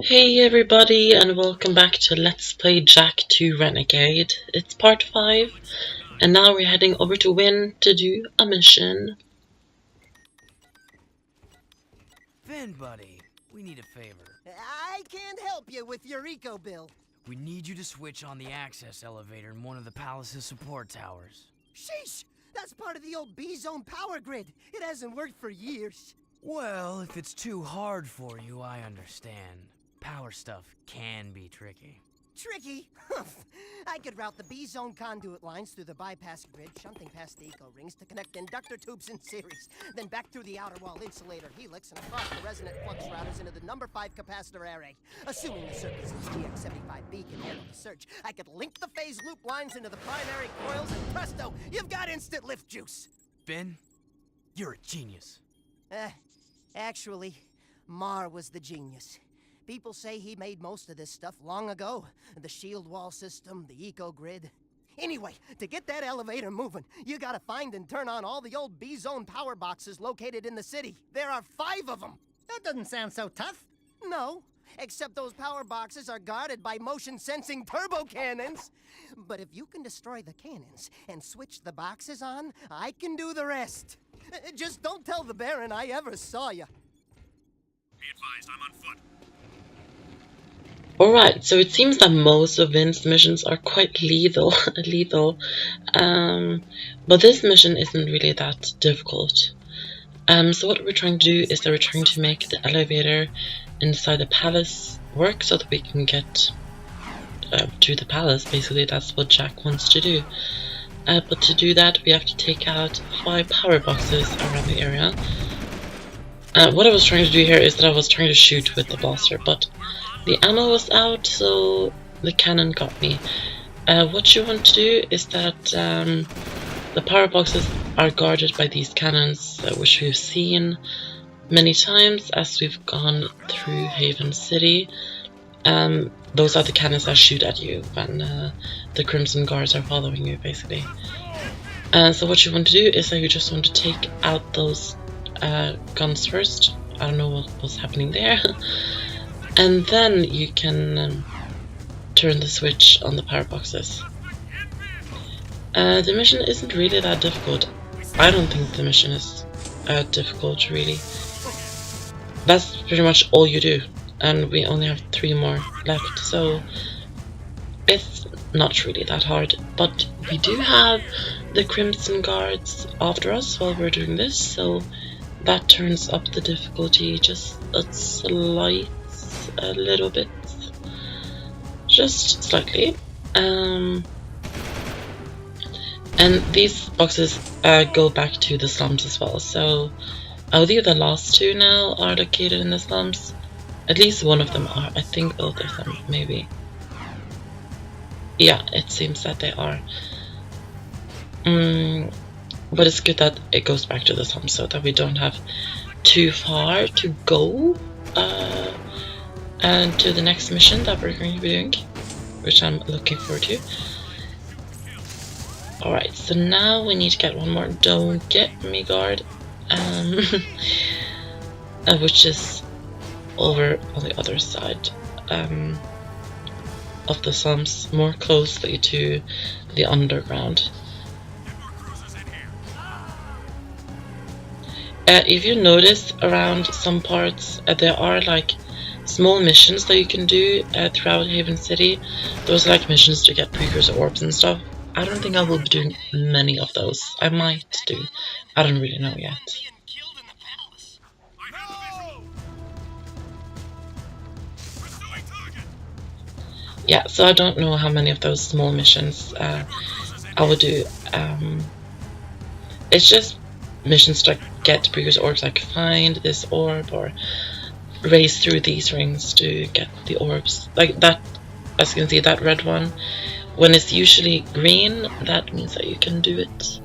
Hey everybody, and welcome back to Let's Play Jak 2 Renegade. It's part 5, and now we're heading over to Win to do a mission. Finn, buddy, we need a favor. I can't help you with your eco bill. We need you to switch on the access elevator in one of the palace's support towers. Sheesh! That's part of the old B-zone power grid. It hasn't worked for years. Well, if it's too hard for you, I understand. Power stuff can be tricky. Tricky? I could route the B-zone conduit lines through the bypass grid, shunting past the eco rings to connect inductor tubes in series, then back through the outer wall insulator helix and across the resonant flux routers into the number 5 capacitor array. Assuming the circuit's GX75B can handle the surge, I could link the phase loop lines into the primary coils, and presto, you've got instant lift juice. Finn, you're a genius. Actually, Mar was the genius. People say he made most of this stuff long ago. The shield wall system, the eco-grid. Anyway, to get that elevator moving, you gotta find and turn on all the old B-zone power boxes located in the city. There are 5 of them. That doesn't sound so tough. No, except those power boxes are guarded by motion-sensing turbo cannons. But if you can destroy the cannons and switch the boxes on, I can do the rest. Just don't tell the Baron I ever saw you. Be advised, I'm on foot. Alright, so it seems that most of Win's missions are quite lethal, but this mission isn't really that difficult. So what we're trying to do is that we're trying to make the elevator inside the palace work so that we can get to the palace. Basically, that's what Jak wants to do. But to do that, we have to take out 5 power boxes around the area. What I was trying to do here is that I was trying to shoot with the blaster, but the ammo was out, so the cannon got me. What you want to do is that the power boxes are guarded by these cannons, which we've seen many times as we've gone through Haven City. Those are the cannons that shoot at you when the Crimson Guards are following you, basically. So what you want to do is that you just want to take out those guns first. I don't know what was happening there. And then you can turn the switch on the power boxes. The mission isn't really that difficult. I don't think the mission is difficult, really. That's pretty much all you do. And we only have 3 more left, so it's not really that hard. But we do have the Crimson Guards after us while we're doing this, so that turns up the difficulty just a little bit, just slightly. And these boxes go back to the slums as well, so I believe the last 2 now are located in the slums. At least one of them are. I think both of them, maybe. Yeah, it seems that they are. But it's good that it goes back to the slums so that we don't have too far to go and to the next mission that we're going to be doing, which I'm looking forward to. Alright, so now we need to get one more. Don't get me, guard. Which is over on the other side of the slums, more closely to the underground. If you notice around some parts, there are like small missions that you can do throughout Haven City. Those are like missions to get Precursor orbs and stuff. I don't think I will be doing many of those. I might do. I don't really know yet. Yeah, so I don't know how many of those small missions I will do. It's just missions to get Precursor orbs, like find this orb or race through these rings to get the orbs. Like that, as you can see, that red one, when it's usually green, that means that you can do it.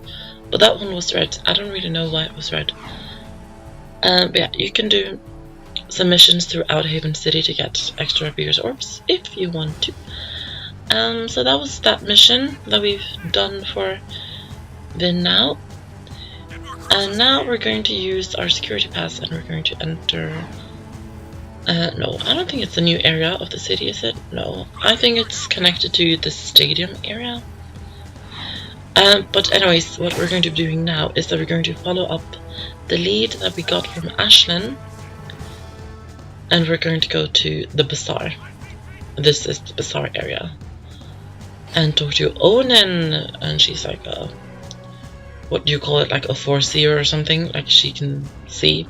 But that one was red. I don't really know why it was red. But yeah, you can do some missions throughout Haven City to get extra Precursor orbs if you want to. So that was that mission that we've done for Vin now. And now we're going to use our security pass and we're going to enter No, I don't think it's a new area of the city, is it? No, I think it's connected to the stadium area. But anyways, what we're going to be doing now is that we're going to follow up the lead that we got from Ashlyn, and we're going to go to the bazaar. This is the bazaar area, and talk to Onin, and she's like a, what do you call it, like a foreseer or something, like she can see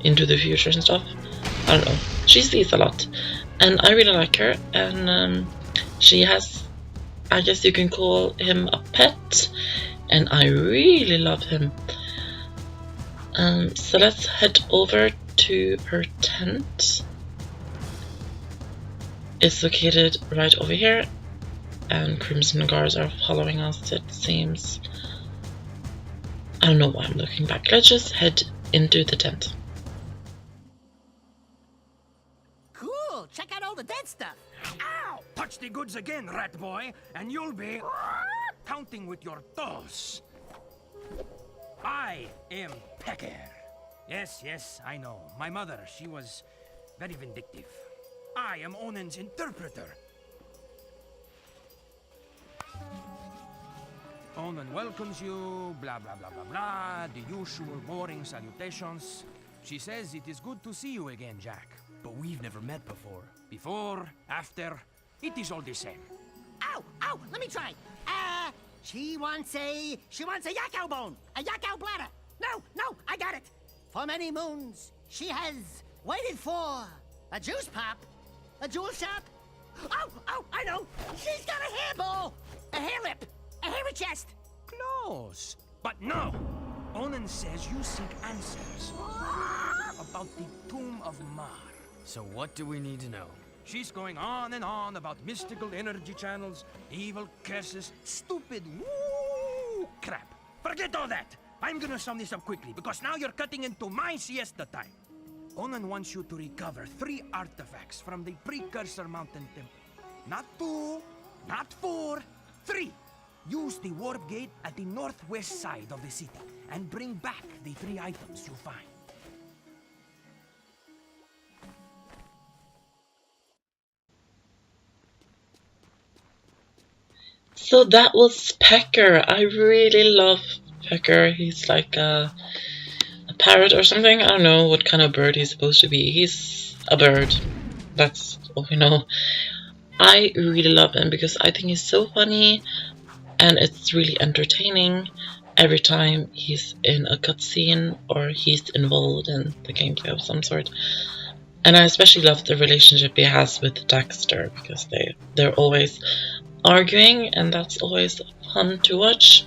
into the future and stuff. I don't know, she sees a lot, and I really like her, and she has, I guess you can call him a pet, and I really love him. So let's head over to her tent. It's located right over here, and Crimson Guards are following us, it seems. I don't know why I'm looking back. Let's just head into the tent. Cool! Check out all the dead stuff! Ow! Touch the goods again, rat boy, and you'll be counting with your toes. I am Pecker. Yes, I know. My mother, she was very vindictive. I am Onin's interpreter. Onin welcomes you, blah blah blah blah blah, the usual boring salutations. She says it is good to see you again, Jak. But we've never met before. Before, after, it is all the same. Ow! Ow! Let me try! She wants a yakao bone! A yakao bladder! No! I got it! For many moons, she has waited for a juice pop, a jewel shop. Oh! I know! She's got a hairball! A hair lip! A hairy chest! Close. But no! Onin says you seek answers about the Tomb of Mar. So what do we need to know? She's going on and on about mystical energy channels, evil curses, stupid woo crap. Forget all that. I'm gonna sum this up quickly, because now you're cutting into my siesta time. Onin wants you to recover 3 artifacts from the Precursor Mountain Temple. Not 2, not 4, 3. Use the warp gate at the northwest side of the city and bring back the 3 items you find. So that was Pecker. I really love Pecker. He's like a parrot or something. I don't know what kind of bird he's supposed to be. He's a bird. That's all we know. I really love him because I think he's so funny, and it's really entertaining every time he's in a cutscene or he's involved in the gameplay of some sort. And I especially love the relationship he has with Daxter, because they're always arguing, and that's always fun to watch.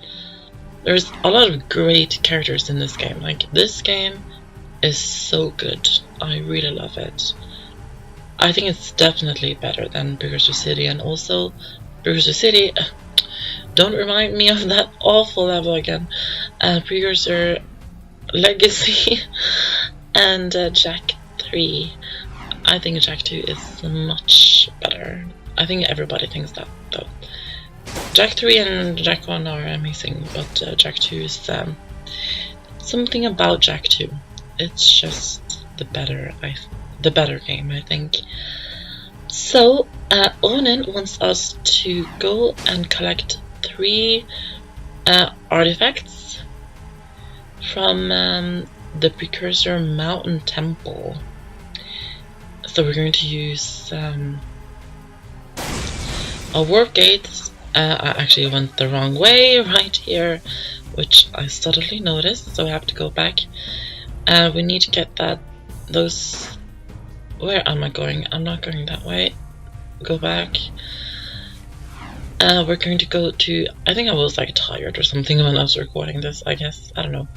There's a lot of great characters in this game. Like, this game is so good. I really love it. I think it's definitely better than Precursor City, and also Precursor City, don't remind me of that awful level again. Precursor Legacy and Jak 3. I think Jak 2 is much better. I think everybody thinks that, though. Jak 3 and Jak 1 are amazing, but Jak 2 is something about Jak 2. It's just the better game, I think. So Onin wants us to go and collect 3 artifacts from the Precursor Mountain Temple. So we're going to use a warp gate. I actually went the wrong way right here, which I suddenly noticed, so I have to go back. We need to get those. Where am I going? I'm not going that way. Go back. We're going to go to, I think I was like tired or something when I was recording this, I guess. I don't know.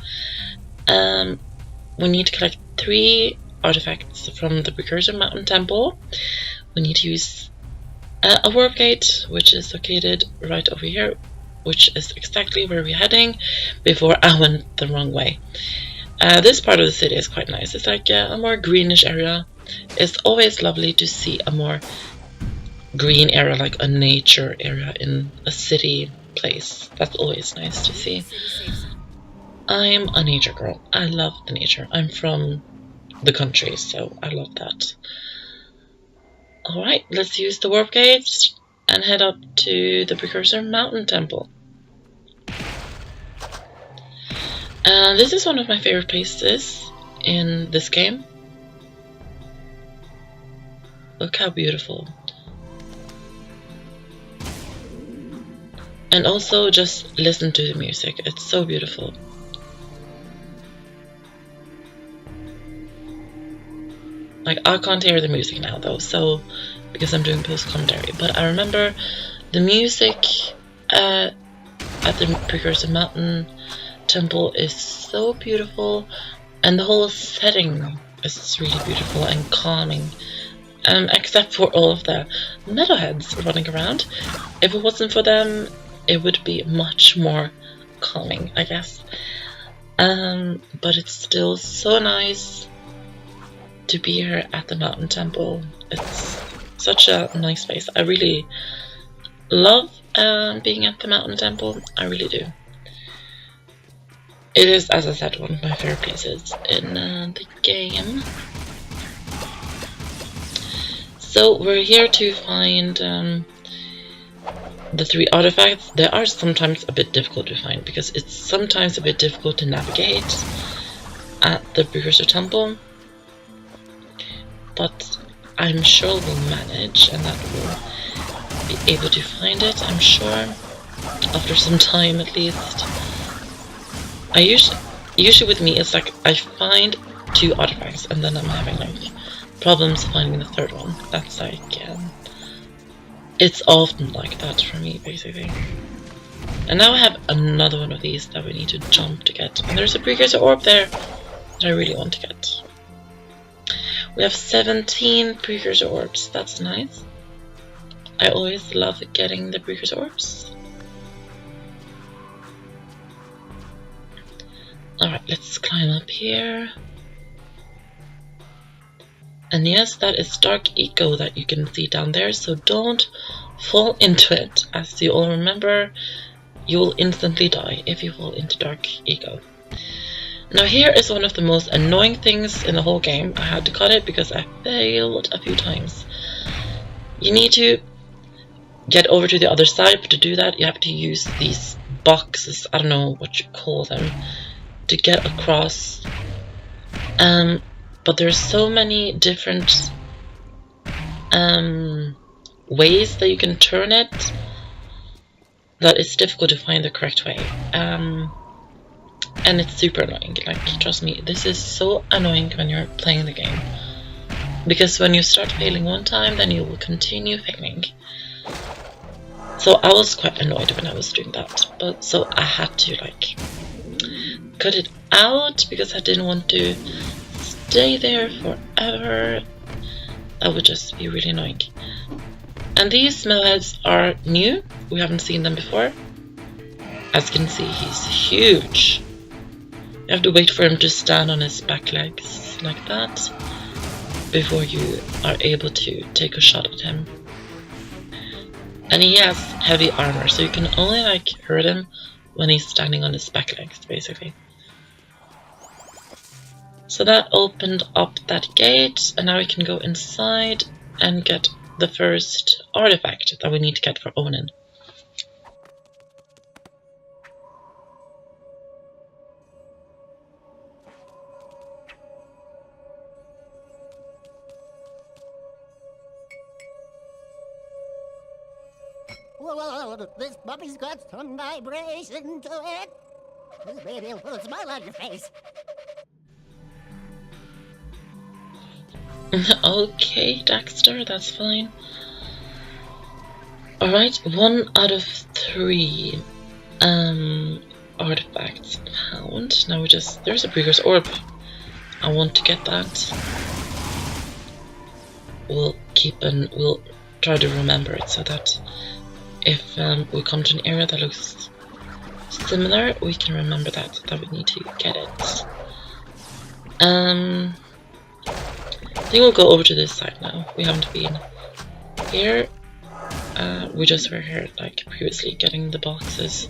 We need to collect 3 artifacts from the Precursor Mountain Temple. We need to use a warp gate, which is located right over here, which is exactly where we're heading before I went the wrong way. This part of the city is quite nice. It's like a more greenish area. It's always lovely to see a more green area, like a nature area in a city place. That's always nice to see. I'm a nature girl. I love the nature. I'm from the country, so I love that. Alright, let's use the warp gate and head up to the Precursor Mountain Temple. This is one of my favorite places in this game. Look how beautiful. And also just listen to the music, it's so beautiful. Like, I can't hear the music now though, so because I'm doing post commentary, but I remember the music at the Precursor Mountain Temple is so beautiful, and the whole setting is really beautiful and calming. Except for all of the metalheads running around. If it wasn't for them, it would be much more calming, I guess. But it's still so nice to be here at the Mountain Temple. It's such a nice place. I really love being at the Mountain Temple. I really do. It is, as I said, one of my favorite places in the game. So we're here to find the 3 artifacts. They are sometimes a bit difficult to find because it's sometimes a bit difficult to navigate at the Precursor Temple. But I'm sure we'll manage and that we'll be able to find it, I'm sure, after some time at least. Usually with me it's like I find 2 artifacts and then I'm having like problems finding the 3rd one. That's like it's often like that for me basically. And now I have another one of these that we need to jump to get, and there's a precursor orb there that I really want to get. We have 17 precursor orbs. That's nice. I always love getting the precursor orbs. Alright, let's climb up here. And yes, that is Dark Eco that you can see down there, so don't fall into it. As you all remember, you will instantly die if you fall into Dark Eco. Now here is one of the most annoying things in the whole game. I had to cut it because I failed a few times. You need to get over to the other side, but to do that you have to use these boxes, I don't know what you call them, to get across. But there's so many different ways that you can turn it that it's difficult to find the correct way. And it's super annoying, like, trust me, this is so annoying when you're playing the game. Because when you start failing one time, then you will continue failing. So I was quite annoyed when I was doing that, but so I had to like cut it out because I didn't want to stay there forever. That would just be really annoying. And these metalheads are new, we haven't seen them before. As you can see, he's huge. You have to wait for him to stand on his back legs like that before you are able to take a shot at him. And he has heavy armor, so you can only like hurt him when he's standing on his back legs, basically. So that opened up that gate, and now we can go inside and get the first artifact that we need to get for Onin. Whoa, this puppy's got some vibration to it. This baby will put a smile on your face. Okay, Daxter, that's fine. Alright, 1 out of 3 artifacts found. Now there's a precursor orb. I want to get that. We'll try to remember it so that if we come to an area that looks similar, we can remember that we need to get it. I think we'll go over to this side now. We haven't been here. We just were here like previously getting the boxes.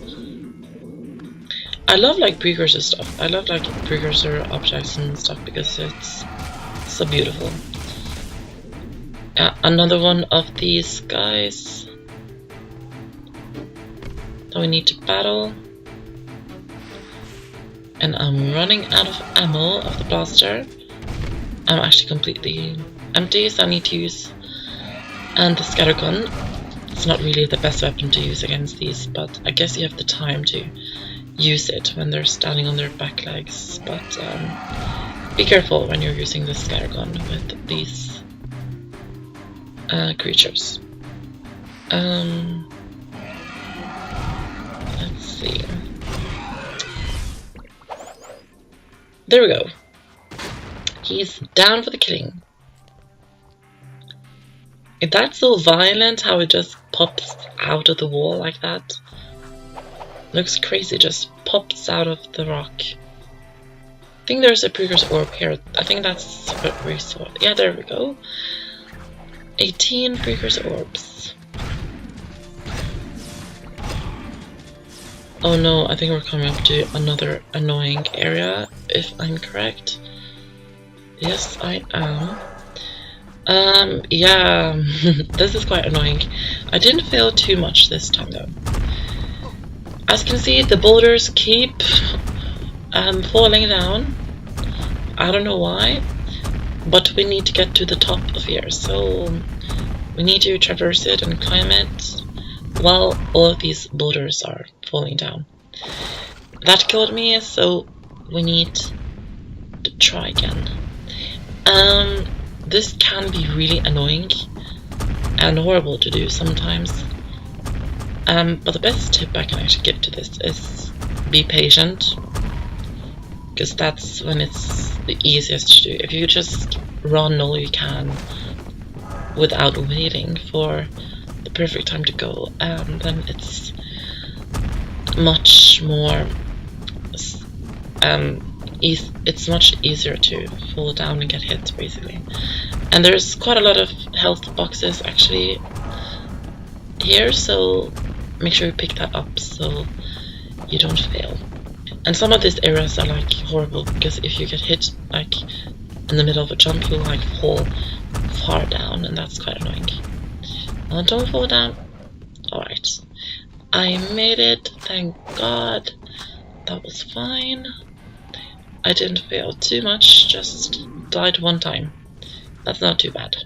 I love like precursor stuff. I love like precursor objects and stuff because it's So beautiful. Another one of these guys that we need to battle. And I'm running out of ammo of the blaster. I'm actually completely empty, so I need to use the scattergun. It's not really the best weapon to use against these, but I guess you have the time to use it when they're standing on their back legs. But be careful when you're using the scattergun with these creatures. Let's see. There we go. He's down for the killing. That's so violent how it just pops out of the wall like that. Looks crazy, just pops out of the rock. I think there's a Precursor orb here. I think that's what we saw. Yeah, there we go. 18 Precursor orbs. Oh no, I think we're coming up to another annoying area, if I'm correct. Yes, I am. Yeah, this is quite annoying. I didn't fail too much this time though. As you can see, the boulders keep falling down. I don't know why, but we need to get to the top of here, so we need to traverse it and climb it while all of these boulders are falling down. That killed me, so we need to try again. This can be really annoying and horrible to do sometimes. But the best tip I can actually give to this is be patient, because that's when it's the easiest to do. If you just run all you can without waiting for the perfect time to go, then it's much more it's much easier to fall down and get hit, basically. And there's quite a lot of health boxes actually here, so make sure you pick that up so you don't fail. And some of these areas are like horrible, because if you get hit like in the middle of a jump, you'll like fall far down, and that's quite annoying. Don't fall down. Alright, I made it, thank God. That was fine. I didn't fail too much, just died one time. That's not too bad.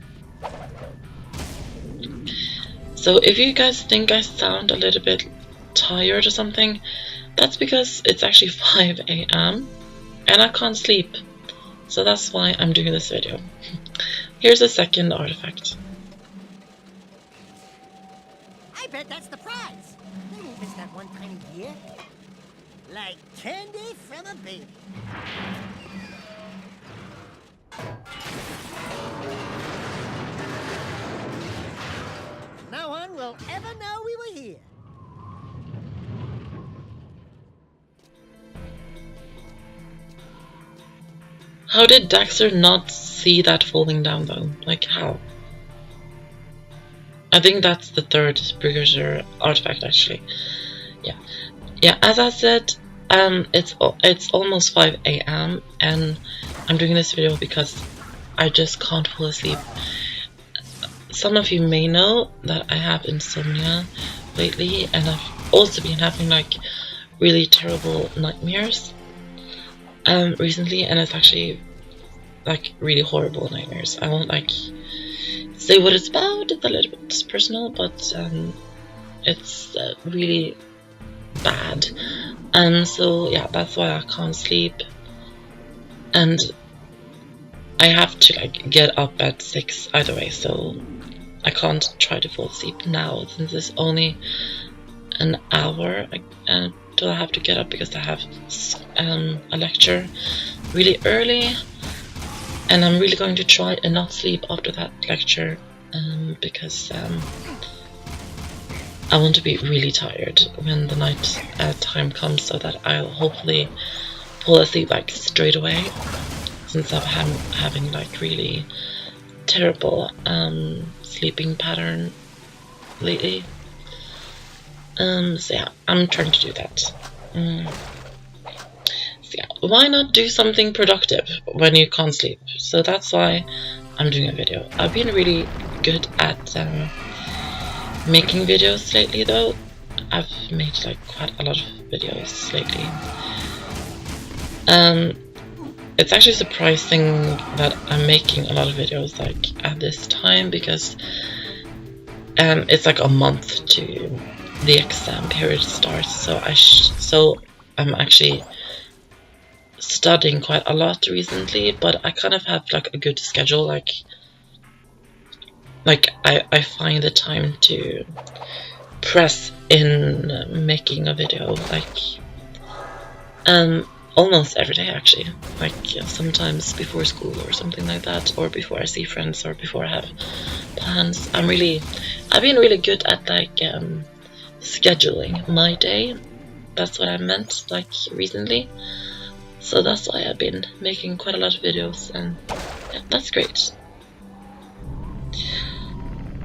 So if you guys think I sound a little bit tired or something, that's because it's actually 5 AM and I can't sleep. So that's why I'm doing this video. Here's a second artifact. I bet that's the prize. They won't miss that one tiny year. Like candy from a baby. No one will ever know we were here. How did Daxter not see that falling down though? Like how? I think that's the third Precursor artifact actually. Yeah. Yeah, as I said, it's almost 5 AM and I'm doing this video because I just can't fall asleep. Some of you may know that I have insomnia lately, and I've also been having like really terrible nightmares recently, and it's actually like really horrible nightmares. I won't like say what it's about, it's a little bit personal, but it's really bad. So yeah, that's why I can't sleep, and I have to like get up at 6 either way, so I can't try to fall asleep now since it's only an hour until I have to get up, because I have a lecture really early, and I'm really going to try and not sleep after that lecture, because I want to be really tired when the night time comes, so that I'll hopefully fall asleep like straight away, since I'm having like really terrible sleeping pattern lately. So yeah, I'm trying to do that. So yeah, why not do something productive when you can't sleep? So that's why I'm doing a video. I've been really good at making videos lately though. I've made like quite a lot of videos lately. It's actually surprising that I'm making a lot of videos like at this time, because it's like a month to the exam period starts, so I'm actually studying quite a lot recently, but I kind of have like a good schedule, like I find the time to press in making a video like almost every day actually, like sometimes before school or something like that, or before I see friends, or before I have plans. I've been really good at like scheduling my day. That's what I meant like recently. So that's why I've been making quite a lot of videos, and yeah, that's great.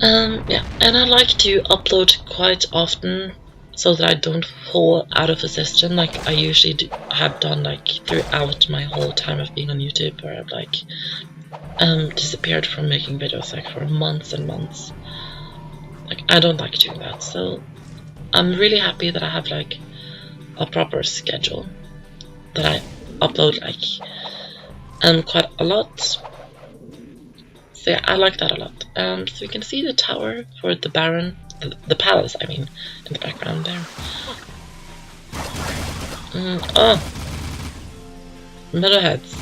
Yeah, and I like to upload quite often so that I don't fall out of the system like I usually have done like throughout my whole time of being on YouTube, where I've like disappeared from making videos like for months and months. Like I don't like doing that, so I'm really happy that I have like a proper schedule, that I upload like quite a lot. So yeah, I like that a lot. So you can see the tower for the Baron, the palace I mean, in the background there. Oh, metalheads,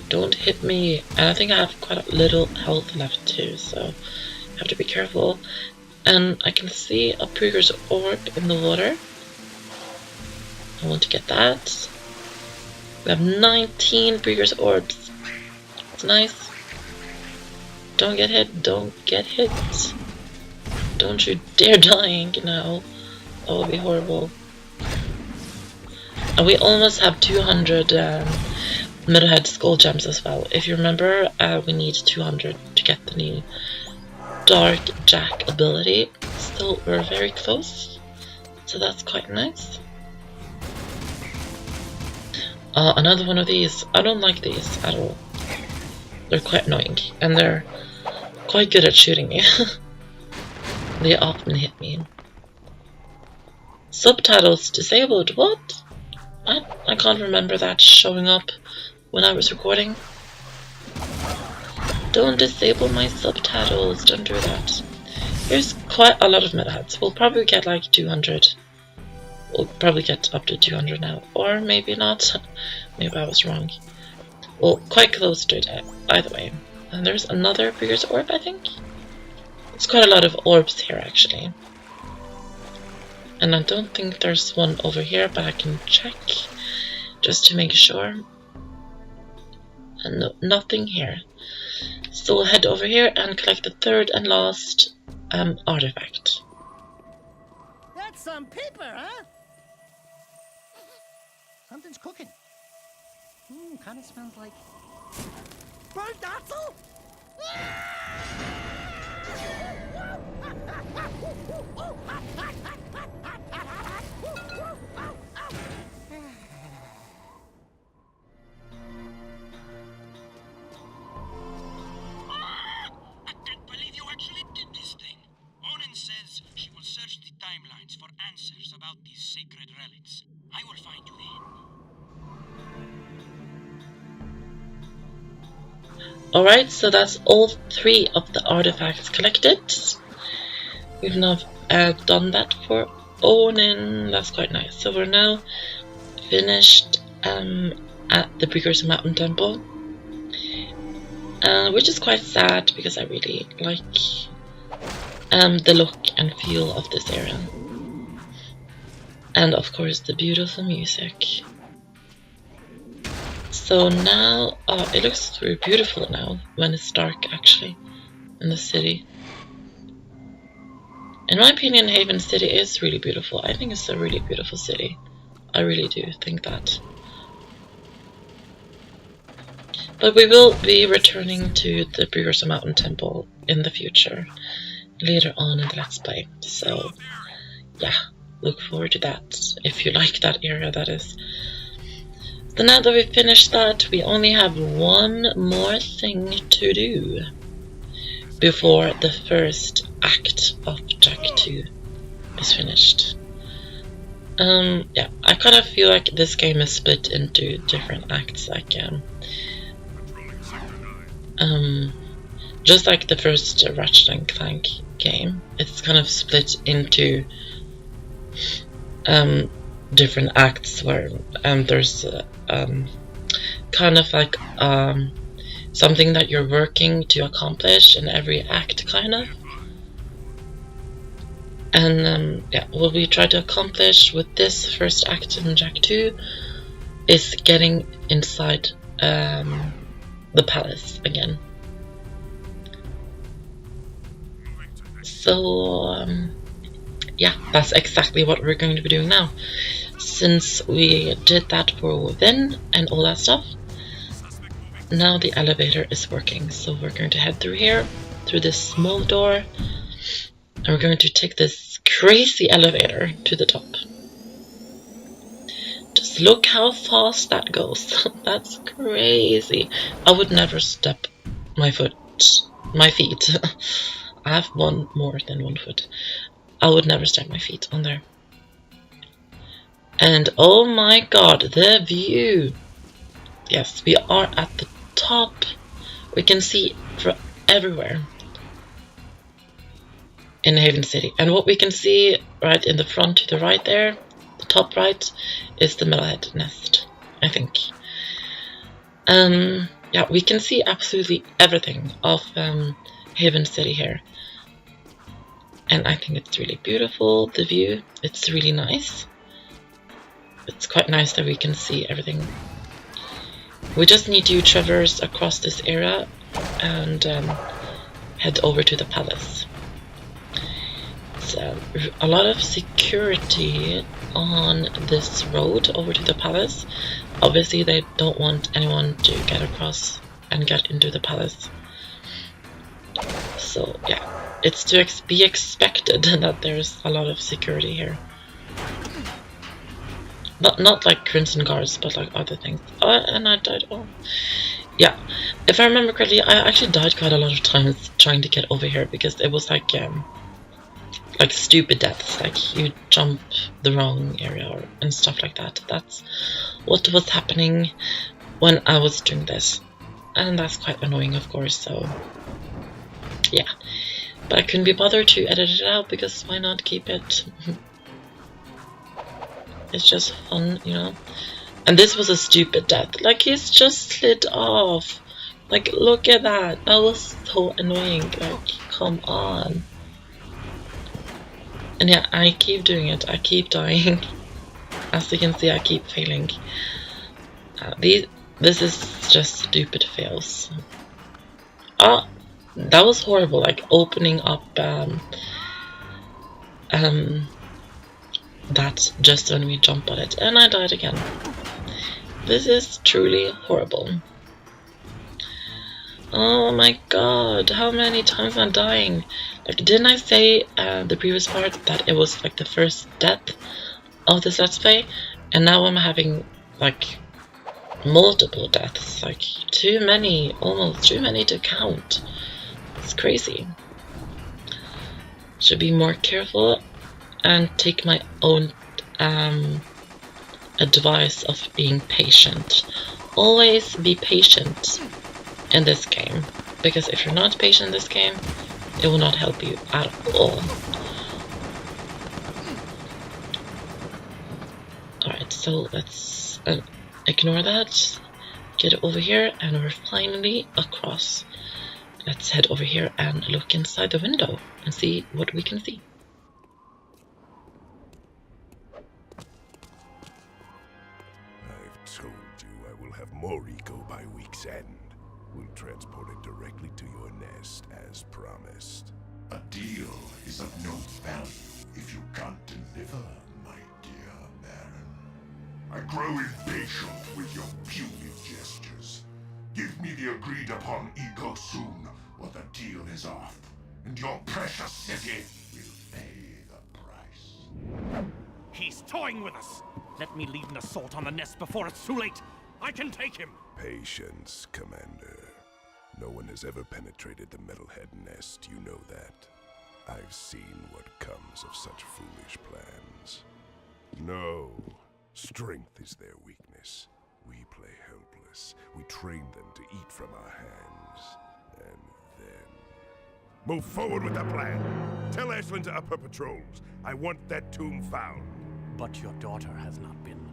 don't hit me. And I think I have quite a little health left too, so I have to be careful. And I can see a Precursor orb in the water. I want to get that. We have 19 Precursor orbs. It's nice. Don't get hit, don't get hit. Don't you dare dying now. That would be horrible. And we almost have 200 Metalhead Skull Gems as well. If you remember, we need 200 to get the new Dark Jak ability. Still, we're very close. So that's quite nice. Another one of these. I don't like these at all. They're quite annoying, and they're quite good at shooting me. They often hit me. Subtitles disabled. What? I can't remember that showing up when I was recording. Don't disable my subtitles. Don't do that. Here's quite a lot of metalheads. We'll probably get like 200. We'll probably get up to 200 now. Or maybe not. Maybe I was wrong. Well, quite close to it either way. And there's another Precursor orb, I think. There's quite a lot of orbs here, actually. And I don't think there's one over here, but I can check just to make sure. And no, nothing here. So we'll head over here and collect the third and last artifact. That's some paper, huh? Something's cooking. Kind of smells like burnt apple. I can't believe you actually did this thing. Onin says she will search the timelines for answers about these sacred relics. I will find you then. Alright, so that's all 3 of the artifacts collected. We've now done that for Onin. That's quite nice. So we're now finished at the Precursor Mountain Temple. Which is quite sad, because I really like the look and feel of this area. And of course the beautiful music. So now, it looks very beautiful now, when it's dark actually, in the city. In my opinion, Haven City is really beautiful. I think it's a really beautiful city. I really do think that. But we will be returning to the Precursor Mountain Temple in the future, later on in the Let's Play. So, yeah, look forward to that, if you like that area, that is. So now that we've finished that, we only have one more thing to do before the first act of Jak 2 is finished. Yeah, I kind of feel like this game is split into different acts, like, just like the first Ratchet and Clank game, it's kind of split into, different acts where, there's, kind of like, something that you're working to accomplish in every act, kind of. And yeah, what we try to accomplish with this first act in Jak 2 is getting inside the palace again. So yeah, that's exactly what we're going to be doing now. Since we did that for within and all that stuff, now the elevator is working. So we're going to head through here, through this small door, and we're going to take this crazy elevator to the top. Just look how fast that goes. That's crazy. I would never step my feet. I have more than one foot. I would never step my feet on there. And oh my god, the view. Yes, we are at the top. We can see from everywhere in Haven City. And what we can see right in the front to the right there, the top right, is the Metalhead nest, I think. Yeah, we can see absolutely everything of Haven City here. And I think it's really beautiful, the view. It's really nice. It's quite nice that we can see everything. We just need to traverse across this area and head over to the palace. So, a lot of security on this road over to the palace. Obviously they don't want anyone to get across and get into the palace. So yeah, it's to be expected that there's a lot of security here. Not like Crimson Guards, but like other things. Oh, and I died. Oh, yeah. If I remember correctly, I actually died quite a lot of times trying to get over here because it was like stupid deaths, like you jump the wrong area and stuff like that. That's what was happening when I was doing this, and that's quite annoying, of course. So yeah, but I couldn't be bothered to edit it out because why not keep it? It's just fun, you know. And this was a stupid death. Like, he's just slid off. Like, look at that. That was so annoying. Like, come on. And yeah, I keep doing it. I keep dying. As you can see, I keep failing. This is just stupid fails. That was horrible. Like, opening up that just when we jump on it, and I died again. This is truly horrible. Oh my god, how many times I'm dying? Like, didn't I say the previous part that it was like the first death of this Let's Play? And now I'm having like multiple deaths, like too many, almost too many to count. It's crazy. Should be more careful and take my own advice of being patient. Always be patient in this game, because if you're not patient in this game, it will not help you at all. Alright, so let's ignore that, get over here, and we're finally across. Let's head over here and look inside the window and see what we can see. I've told you I will have Mori go by week's end. We'll transport it directly to your nest, as promised. A deal is of no value if you can't deliver, my dear Baron. I grow impatient with your puny gestures. Give me the agreed-upon ego soon, or the deal is off, and your precious city will pay the price. He's toying with us! Let me lead an assault on the nest before it's too late! I can take him. Patience, Commander. No one has ever penetrated the Metalhead nest, you know that. I've seen what comes of such foolish plans. No, strength is their weakness. We play helpless. We train them to eat from our hands. And then... Move forward with the plan! Tell Ashlyn to up her patrols. I want that tomb found. But your daughter has not been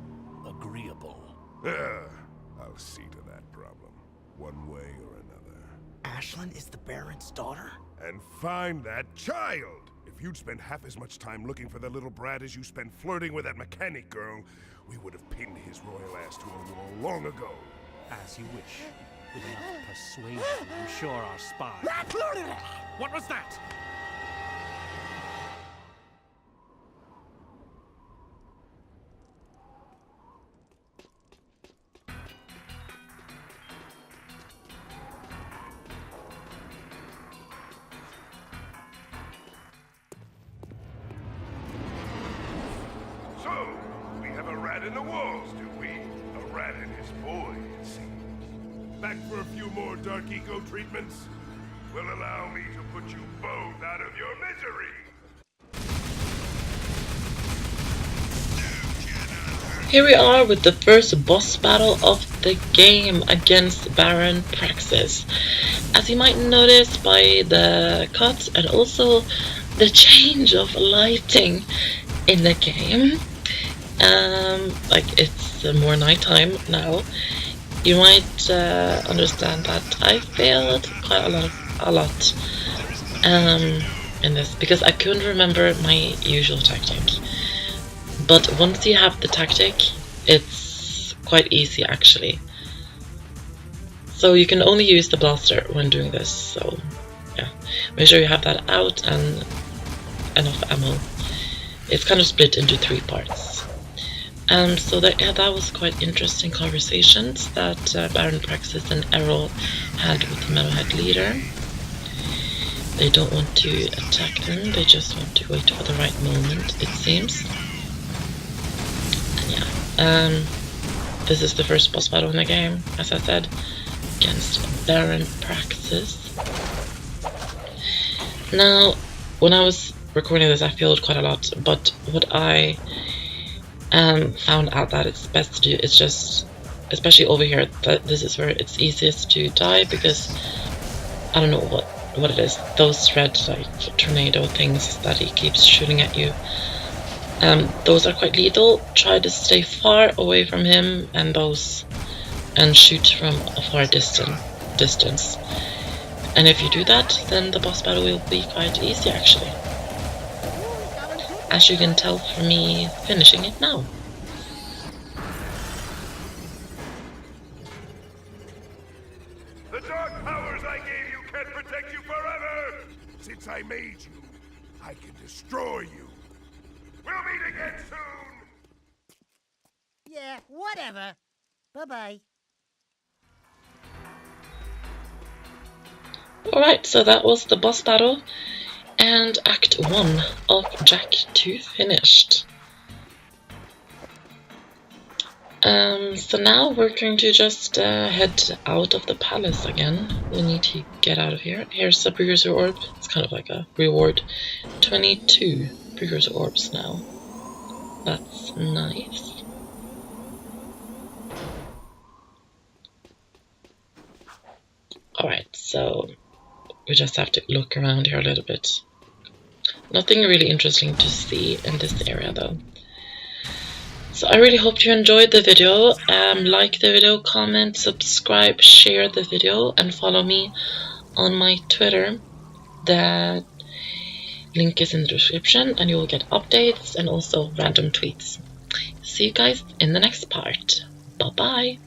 agreeable. I'll see to that problem, one way or another. Ashlyn is the Baron's daughter? And find that child! If you'd spent half as much time looking for the little brat as you spent flirting with that mechanic girl, we would have pinned his royal ass to a wall long ago. As you wish. With enough persuasion, I'm sure our spy... What was that? So, we have a rat in the walls, do we? A rat and his boy, it seems. Back for a few more dark eco treatments? Will allow me to put you both out of your misery! Here we are with the first boss battle of the game against Baron Praxis. As you might notice by the cut and also the change of lighting in the game, like it's more nighttime now, you might understand that I failed quite a lot in this because I couldn't remember my usual tactic. But once you have the tactic, it's quite easy actually. So you can only use the blaster when doing this, so yeah. Make sure you have that out and enough ammo. It's kind of split into 3 parts. So that was quite interesting conversations that Baron Praxis and Errol had with the Metalhead leader. They don't want to attack them, they just want to wait for the right moment, it seems. This is the first boss battle in the game, as I said, against Baron Praxis. Now, when I was recording this, I failed quite a lot, but what I found out that it's best to do is just, especially over here, that this is where it's easiest to die, because I don't know what it is, those red like tornado things that he keeps shooting at you. Those are quite lethal. Try to stay far away from him and shoot from a far distance. And if you do that, then the boss battle will be quite easy actually. As you can tell from me finishing it now. The dark powers I gave you can't protect you forever! Since I made you, I can destroy you. We'll meet again soon! Yeah, whatever. Bye-bye. Alright, so that was the boss battle. And Act 1 of Jak 2 finished. So now we're going to just head out of the palace again. We need to get out of here. Here's the Precursor Orb. It's kind of like a reward. 22 Precursor Orbs now. That's nice. Alright, so we just have to look around here a little bit. Nothing really interesting to see in this area though. So I really hope you enjoyed the video. Like the video, comment, subscribe, share the video, and follow me on my Twitter. The link is in the description, and you will get updates and also random tweets. See you guys in the next part. Bye bye.